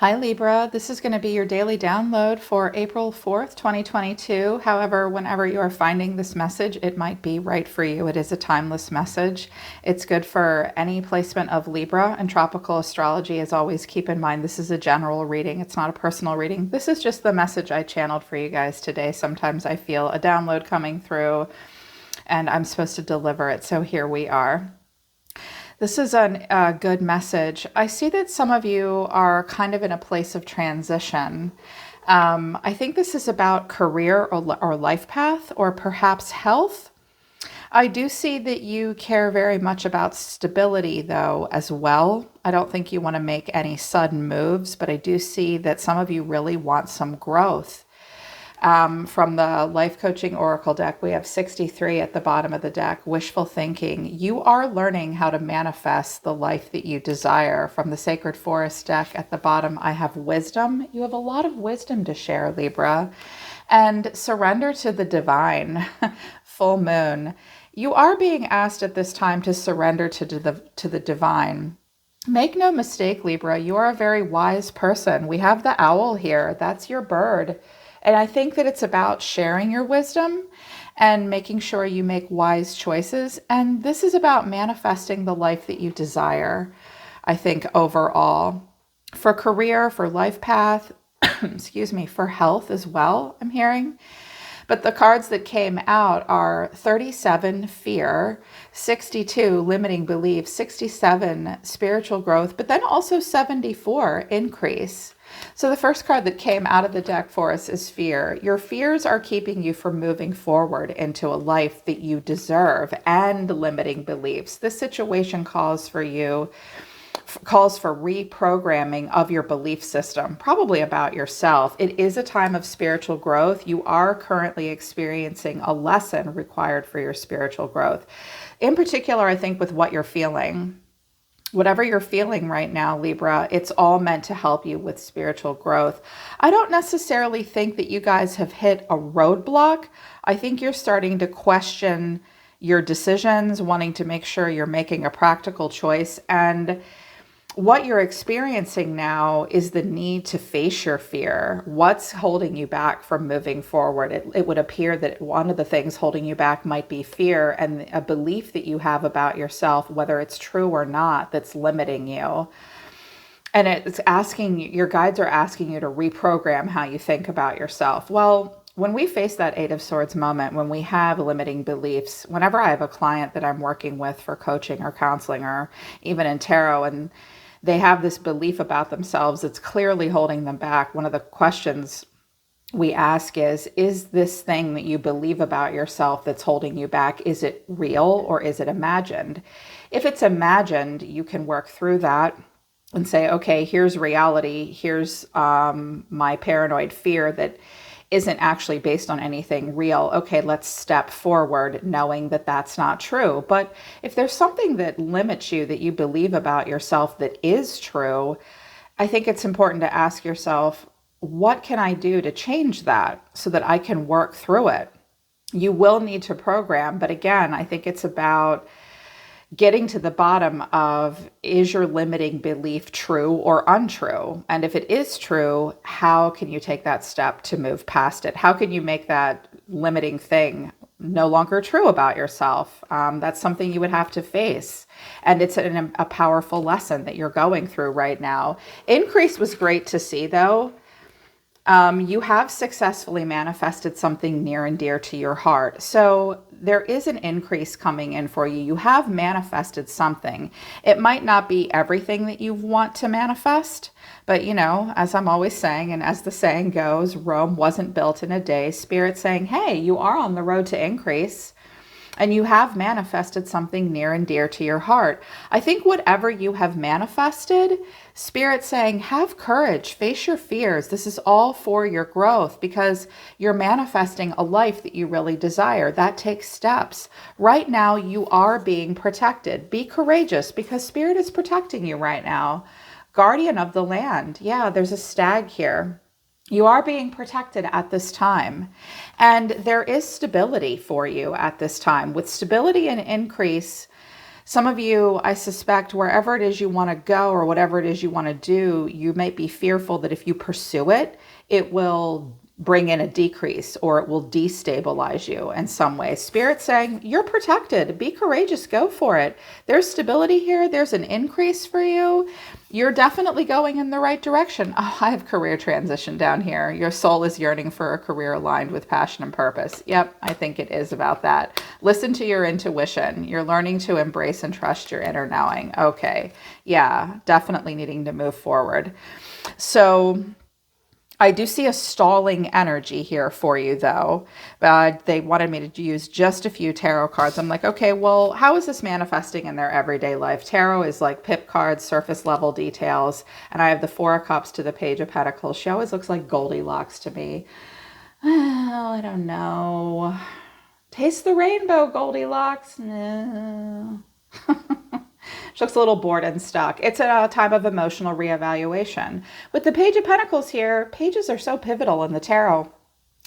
Hi Libra, this is going to be your daily download for April 4th, 2022. However, whenever you are finding this message, it might be right for you. It is a timeless message. It's good for any placement of Libra and tropical astrology. As always, keep in mind this is a general reading. It's not a personal reading. This is just the message I channeled for you guys today. Sometimes I feel a download coming through and I'm supposed to deliver it. So here we are. This is a good message. I see that some of you are kind of in a place of transition. I think this is about career or life path or perhaps health. I do see that you care very much about stability, though, as well. I don't think you want to make any sudden moves, but I do see that some of you really want some growth. From the Life Coaching Oracle deck, we have 63 at the bottom of the deck, wishful thinking. You are learning how to manifest the life that you desire. From the Sacred Forest deck at the bottom, I have wisdom. You have a lot of wisdom to share, Libra. And surrender to the divine, full moon. You are being asked at this time to surrender to the divine. Make no mistake, Libra, you are a very wise person. We have the owl here. That's your bird. And I think that it's about sharing your wisdom and making sure you make wise choices. And this is about manifesting the life that you desire, I think, overall. For career, for life path, excuse me, for health as well, I'm hearing. But the cards that came out are 37, fear, 62, limiting beliefs, 67, spiritual growth, but then also 74, increase. So the first card that came out of the deck for us is fear. Your fears are keeping you from moving forward into a life that you deserve, and limiting beliefs. This situation calls for reprogramming of your belief system, probably about yourself. It is a time of spiritual growth. You are currently experiencing a lesson required for your spiritual growth. In particular, I think with what you're feeling. Whatever you're feeling right now, Libra, it's all meant to help you with spiritual growth. I don't necessarily think that you guys have hit a roadblock. I think you're starting to question your decisions, wanting to make sure you're making a practical choice. And what you're experiencing now is the need to face your fear. What's holding you back from moving forward? It would appear that one of the things holding you back might be fear and a belief that you have about yourself, whether it's true or not, that's limiting you. And it's asking, your guides are asking you to reprogram how you think about yourself. Well, when we face that Eight of Swords moment, when we have limiting beliefs, whenever I have a client that I'm working with for coaching or counseling or even in tarot, and they have this belief about themselves that's clearly holding them back, one of the questions we ask is this thing that you believe about yourself that's holding you back, is it real or is it imagined? If it's imagined, you can work through that and say, okay, here's reality. Here's my paranoid fear that isn't actually based on anything real. Okay, let's step forward knowing that that's not true. But if there's something that limits you that you believe about yourself that is true, I think it's important to ask yourself, what can I do to change that so that I can work through it? You will need to program, but again, I think it's about getting to the bottom of, is your limiting belief true or untrue? And if it is true, how can you take that step to move past it? How can you make that limiting thing no longer true about yourself? That's something you would have to face. And it's a powerful lesson that you're going through right now. Increase was great to see, though. You have successfully manifested something near and dear to your heart. So there is an increase coming in for you. You have manifested something. It might not be everything that you want to manifest, but as I'm always saying, and as the saying goes, Rome wasn't built in a day. Spirit saying, hey, you are on the road to increase. And you have manifested something near and dear to your heart. I think whatever you have manifested, Spirit saying, have courage, face your fears. This is all for your growth because you're manifesting a life that you really desire. That takes steps. Right now, you are being protected. Be courageous because Spirit is protecting you right now. Guardian of the land. Yeah, there's a stag here. You are being protected at this time, and there is stability for you at this time. With stability and increase, Some of you, I suspect, wherever it is you want to go or whatever it is you want to do, you might be fearful that if you pursue it, it will bring in a decrease or it will destabilize you in some way. Spirit's saying, you're protected. Be courageous. Go for it. There's stability here. There's an increase for you. You're definitely going in the right direction. Oh, I have career transition down here. Your soul is yearning for a career aligned with passion and purpose. Yep, I think it is about that. Listen to your intuition. You're learning to embrace and trust your inner knowing. Okay. Yeah, definitely needing to move forward. So I do see a stalling energy here for you, though. They wanted me to use just a few tarot cards. I'm like, okay, well, how is this manifesting in their everyday life? Tarot is like pip cards, surface level details. And I have the Four of Cups to the Page of Pentacles. She always looks like Goldilocks to me. Oh, I don't know. Taste the rainbow, Goldilocks. No. She looks a little bored and stuck. It's a time of emotional reevaluation. With the Page of Pentacles here, pages are so pivotal in the tarot.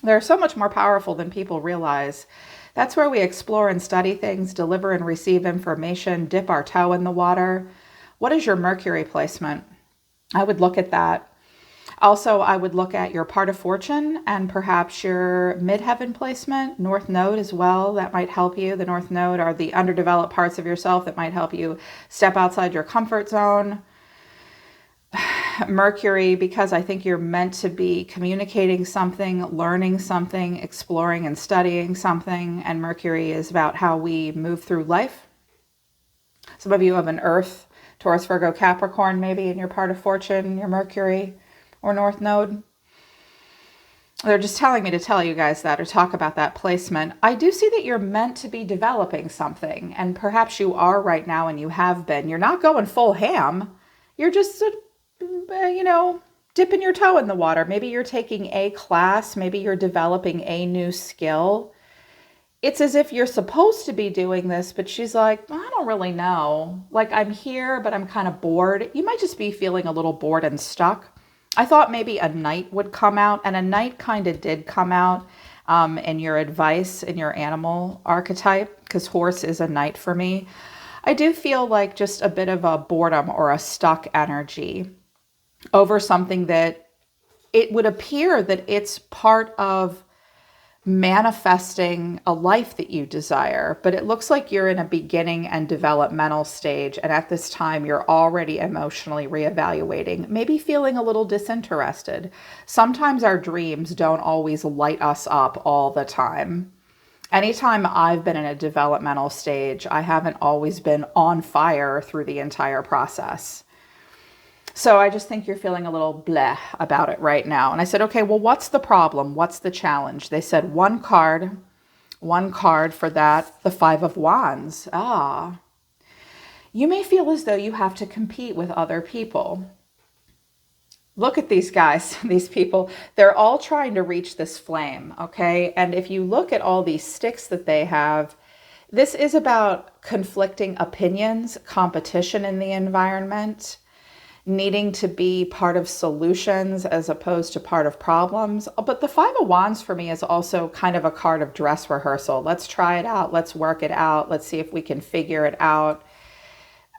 They're so much more powerful than people realize. That's where we explore and study things, deliver and receive information, dip our toe in the water. What is your Mercury placement? I would look at that. Also, I would look at your part of fortune and perhaps your midheaven placement, North Node as well. That might help you. The North Node are the underdeveloped parts of yourself that might help you step outside your comfort zone. Mercury, because I think you're meant to be communicating something, learning something, exploring and studying something. And Mercury is about how we move through life. Some of you have an Earth, Taurus, Virgo, Capricorn, maybe in your part of fortune, your Mercury or North Node. They're just telling me to tell you guys that or talk about that placement. I do see that you're meant to be developing something, and perhaps you are right now and you have been. You're not going full ham. You're just, dipping your toe in the water. Maybe you're taking a class. Maybe you're developing a new skill. It's as if you're supposed to be doing this, but she's like, I don't really know. Like, I'm here, but I'm kind of bored. You might just be feeling a little bored and stuck. I thought maybe a knight would come out, and a knight kind of did come out in your advice, in your animal archetype, because horse is a knight for me. I do feel like just a bit of a boredom or a stuck energy over something that it would appear that it's part of manifesting a life that you desire, but it looks like you're in a beginning and developmental stage. And at this time, you're already emotionally reevaluating, maybe feeling a little disinterested. Sometimes our dreams don't always light us up all the time. Anytime I've been in a developmental stage, I haven't always been on fire through the entire process. So I just think you're feeling a little bleh about it right now. And I said, okay, well, what's the problem? What's the challenge? They said one card for that, the Five of Wands. You may feel as though you have to compete with other people. Look at these guys, these people. They're all trying to reach this flame, okay? And if you look at all these sticks that they have, this is about conflicting opinions, competition in the environment, needing to be part of solutions as opposed to part of problems. But the Five of Wands for me is also kind of a card of dress rehearsal. Let's try it out. Let's work it out. Let's see if we can figure it out.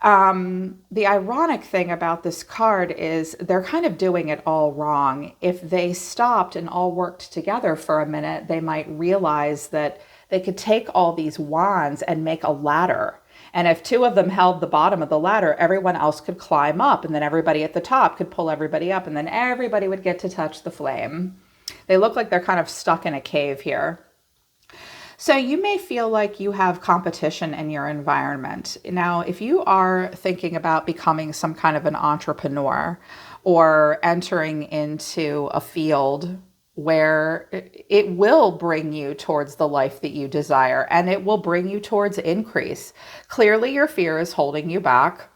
The ironic thing about this card is they're kind of doing it all wrong. If they stopped and all worked together for a minute, they might realize that they could take all these wands and make a ladder. And if two of them held the bottom of the ladder, everyone else could climb up, and then everybody at the top could pull everybody up, and then everybody would get to touch the flame. They look like they're kind of stuck in a cave here. So you may feel like you have competition in your environment. Now, if you are thinking about becoming some kind of an entrepreneur or entering into a field where it will bring you towards the life that you desire, and it will bring you towards increase. Clearly, your fear is holding you back.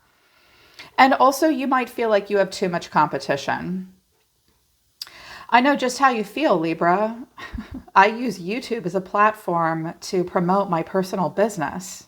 And also, you might feel like you have too much competition. I know just how you feel, Libra. I use YouTube as a platform to promote my personal business.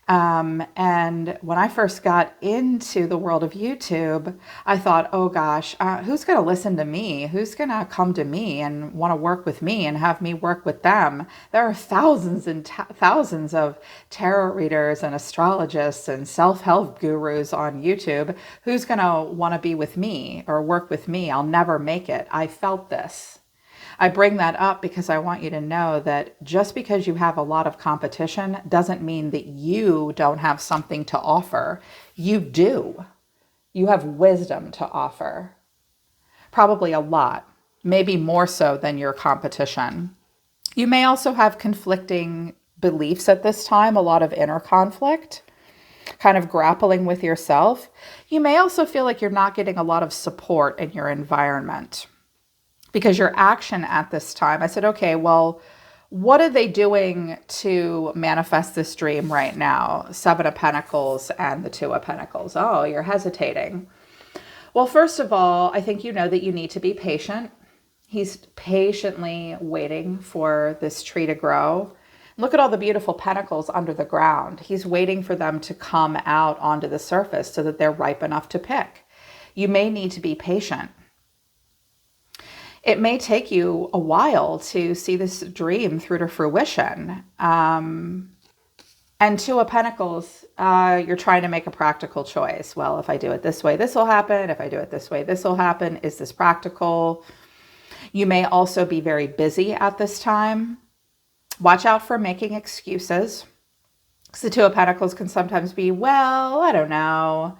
And when I first got into the world of YouTube, I thought, oh gosh, who's going to listen to me? Who's going to come to me and want to work with me and have me work with them? There are thousands and thousands of tarot readers and astrologists and self-help gurus on YouTube. Who's going to want to be with me or work with me? I'll never make it. I felt this. I bring that up because I want you to know that just because you have a lot of competition doesn't mean that you don't have something to offer. You do. You have wisdom to offer. Probably a lot, maybe more so than your competition. You may also have conflicting beliefs at this time, a lot of inner conflict, kind of grappling with yourself. You may also feel like you're not getting a lot of support in your environment. Because your action at this time, I said, okay, well, what are they doing to manifest this dream right now? Seven of Pentacles and the Two of Pentacles. Oh, you're hesitating. Well, first of all, I think you know that you need to be patient. He's patiently waiting for this tree to grow. Look at all the beautiful pentacles under the ground. He's waiting for them to come out onto the surface so that they're ripe enough to pick. You may need to be patient. It may take you a while to see this dream through to fruition. And Two of Pentacles, you're trying to make a practical choice. Well, if I do it this way, this will happen. If I do it this way, this will happen. Is this practical? You may also be very busy at this time. Watch out for making excuses. Because the Two of Pentacles can sometimes be, well, I don't know.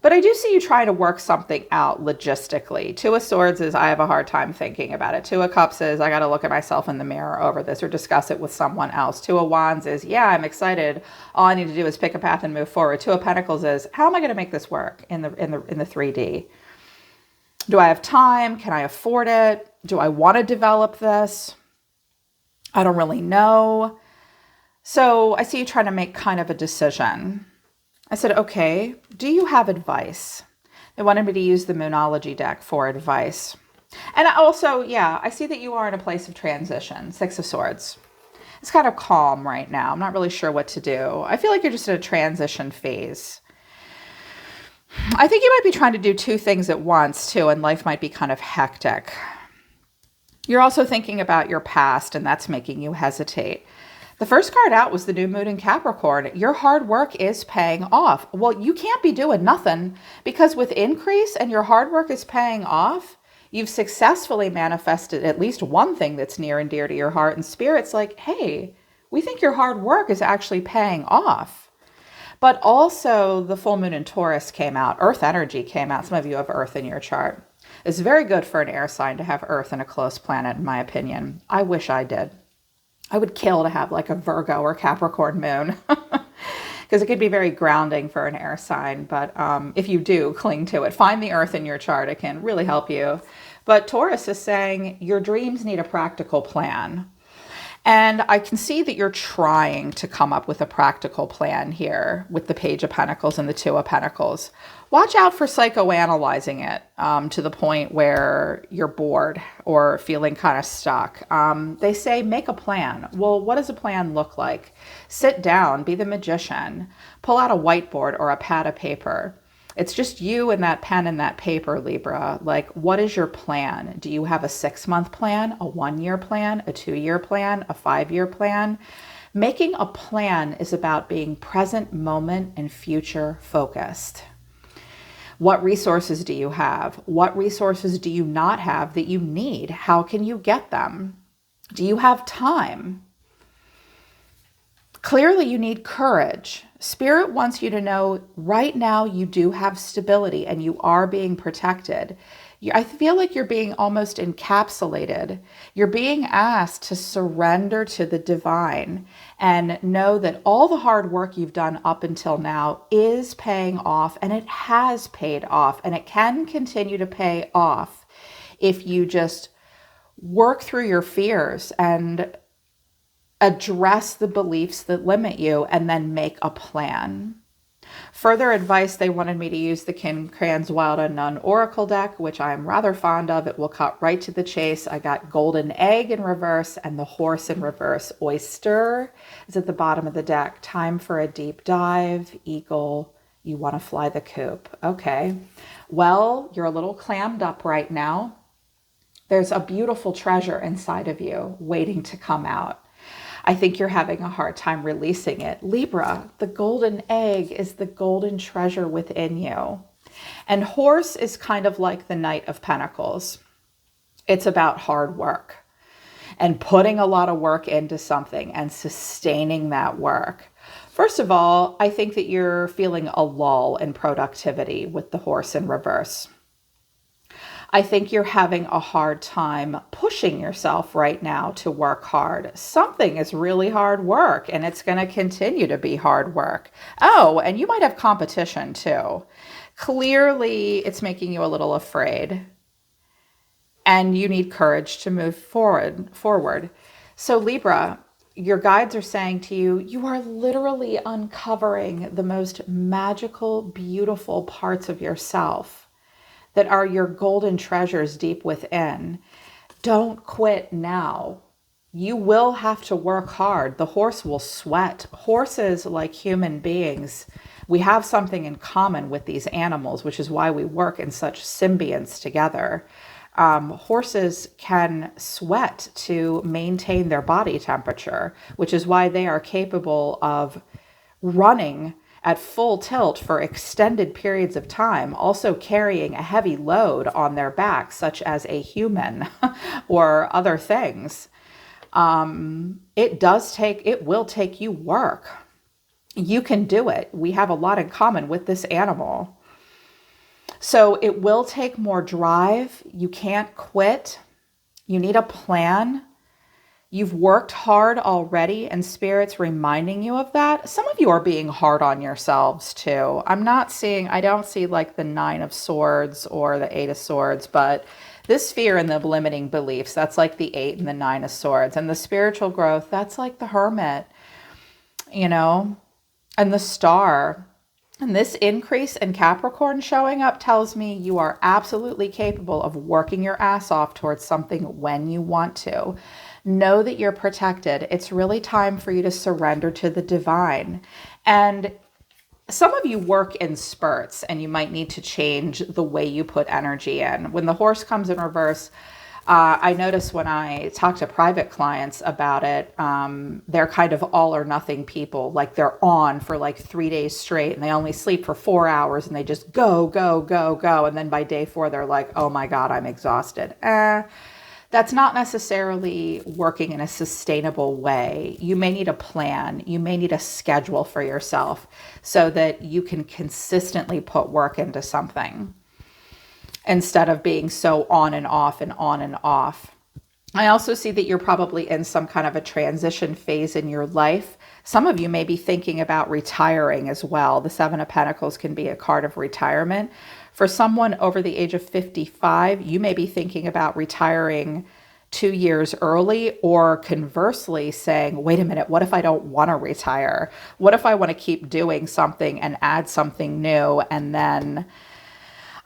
But I do see you trying to work something out logistically. Two of Swords is, I have a hard time thinking about it. Two of Cups is, I got to look at myself in the mirror over this or discuss it with someone else. Two of Wands is, yeah, I'm excited. All I need to do is pick a path and move forward. Two of Pentacles is, how am I going to make this work in the 3D? Do I have time? Can I afford it? Do I want to develop this? I don't really know. So I see you trying to make kind of a decision. I said, okay, do you have advice? They wanted me to use the Moonology deck for advice. And also, yeah, I see that you are in a place of transition. Six of Swords. It's kind of calm right now. I'm not really sure what to do. I feel like you're just in a transition phase. I think you might be trying to do two things at once, too, and life might be kind of hectic. You're also thinking about your past, and that's making you hesitate. The first card out was the new moon in Capricorn. Your hard work is paying off. Well, you can't be doing nothing because with increase and your hard work is paying off, you've successfully manifested at least one thing that's near and dear to your heart and spirit's like, hey, we think your hard work is actually paying off. But also the full moon in Taurus came out. Earth energy came out. Some of you have Earth in your chart. It's very good for an air sign to have Earth in a close planet, in my opinion. I wish I did. I would kill to have like a Virgo or Capricorn moon because it could be very grounding for an air sign. But if you do, cling to it. Find the Earth in your chart. It can really help you. But Taurus is saying your dreams need a practical plan. And I can see that you're trying to come up with a practical plan here with the Page of Pentacles and the Two of Pentacles. Watch out for psychoanalyzing it to the point where you're bored or feeling kind of stuck. They say make a plan. Well, what does a plan look like? Sit down, be the magician, pull out a whiteboard or a pad of paper. It's just you and that pen and that paper, Libra. Like, what is your plan? Do you have a 6-month plan, a 1-year plan, a 2-year plan, a 5-year plan? Making a plan is about being present moment and future focused. What resources do you have? What resources do you not have that you need? How can you get them? Do you have time? Clearly, you need courage. Spirit wants you to know right now you do have stability and you are being protected. I feel like you're being almost encapsulated. You're being asked to surrender to the divine and know that all the hard work you've done up until now is paying off, and it has paid off, and it can continue to pay off if you just work through your fears and address the beliefs that limit you and then make a plan. Further advice, they wanted me to use the Kin Kran's Wild Unknown Oracle deck, which I'm rather fond of. It will cut right to the chase. I got Golden Egg in reverse and the Horse in reverse. Oyster is at the bottom of the deck. Time for a deep dive. Eagle, you want to fly the coop. Okay. Well, you're a little clammed up right now. There's a beautiful treasure inside of you waiting to come out. I think you're having a hard time releasing it. Libra, the golden egg is the golden treasure within you. And horse is kind of like the Knight of Pentacles. It's about hard work and putting a lot of work into something and sustaining that work. First of all, I think that you're feeling a lull in productivity with the horse in reverse. I think you're having a hard time pushing yourself right now to work hard. Something is really hard work, and it's going to continue to be hard work. Oh, and you might have competition too. Clearly, it's making you a little afraid, and you need courage to move forward. So Libra, your guides are saying to you, you are literally uncovering the most magical, beautiful parts of yourself that are your golden treasures deep within. Don't quit now. You will have to work hard. The horse will sweat. Horses, like human beings, we have something in common with these animals, which is why we work in such symbionts together. Horses can sweat to maintain their body temperature, which is why they are capable of running at full tilt for extended periods of time, also carrying a heavy load on their back, such as a human or other things. It will take you work. You can do it. We have a lot in common with this animal. So it will take more drive. You can't quit. You need a plan. You've worked hard already, and Spirit's reminding you of that. Some of you are being hard on yourselves too. I don't see like the 9 of Swords or the 8 of Swords, but this fear and the limiting beliefs, that's like the 8 and the 9 of Swords. And the spiritual growth, that's like the Hermit, and the Star. And this increase in Capricorn showing up tells me you are absolutely capable of working your ass off towards something when you want to. Know that you're protected. It's really time for you to surrender to the divine. And some of you work in spurts, and you might need to change the way you put energy in. When the horse comes in reverse, I notice when I talk to private clients about it, they're kind of all or nothing people. Like they're on for like 3 days straight, and they only sleep for 4 hours, and they just go, go, go, go. And then by day 4, they're like, oh my God, I'm exhausted. That's not necessarily working in a sustainable way. You may need a plan. You may need a schedule for yourself so that you can consistently put work into something instead of being so on and off and on and off. I also see that you're probably in some kind of a transition phase in your life. Some of you may be thinking about retiring as well. The 7 of Pentacles can be a card of retirement. For someone over the age of 55, you may be thinking about retiring 2 years early, or conversely saying, wait a minute, what if I don't want to retire? What if I want to keep doing something and add something new, and then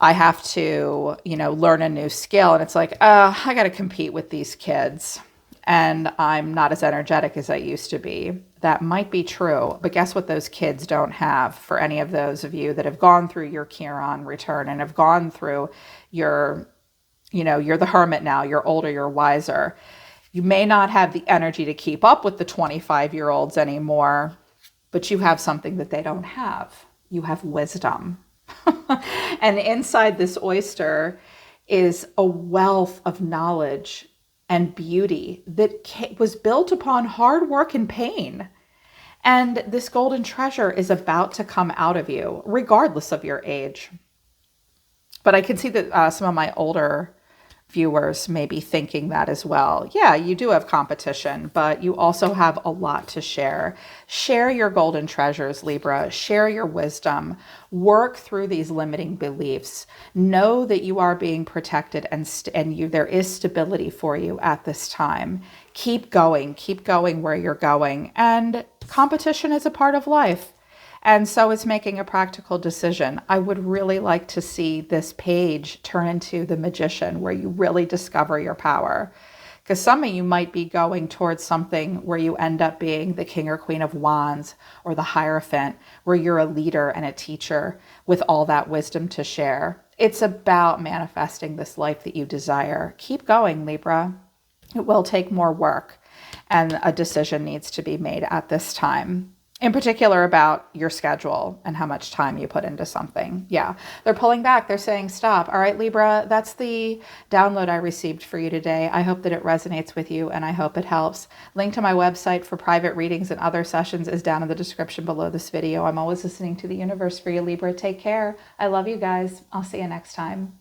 I have to, learn a new skill. And it's like, I got to compete with these kids, and I'm not as energetic as I used to be. That might be true, but guess what those kids don't have? For any of those of you that have gone through your Chiron return and have gone through you're the Hermit now, you're older, you're wiser. You may not have the energy to keep up with the 25-year-olds anymore, but you have something that they don't have. You have wisdom. And inside this oyster is a wealth of knowledge and beauty that was built upon hard work and pain. And this golden treasure is about to come out of you, regardless of your age. But I can see that some of my older viewers may be thinking that as well. Yeah, you do have competition, but you also have a lot to share. Share your golden treasures, Libra. Share your wisdom. Work through these limiting beliefs. Know that you are being protected, and there is stability for you at this time. Keep going where you're going. And competition is a part of life. And so it's making a practical decision. I would really like to see this page turn into the Magician, where you really discover your power. Because some of you might be going towards something where you end up being the King or Queen of Wands or the Hierophant, where you're a leader and a teacher with all that wisdom to share. It's about manifesting this life that you desire. Keep going, Libra. It will take more work, and a decision needs to be made at this time. In particular about your schedule and how much time you put into something. Yeah, they're pulling back. They're saying stop. All right, Libra, that's the download I received for you today. I hope that it resonates with you, and I hope it helps. Link to my website for private readings and other sessions is down in the description below this video. I'm always listening to the universe for you, Libra. Take care. I love you guys. I'll see you next time.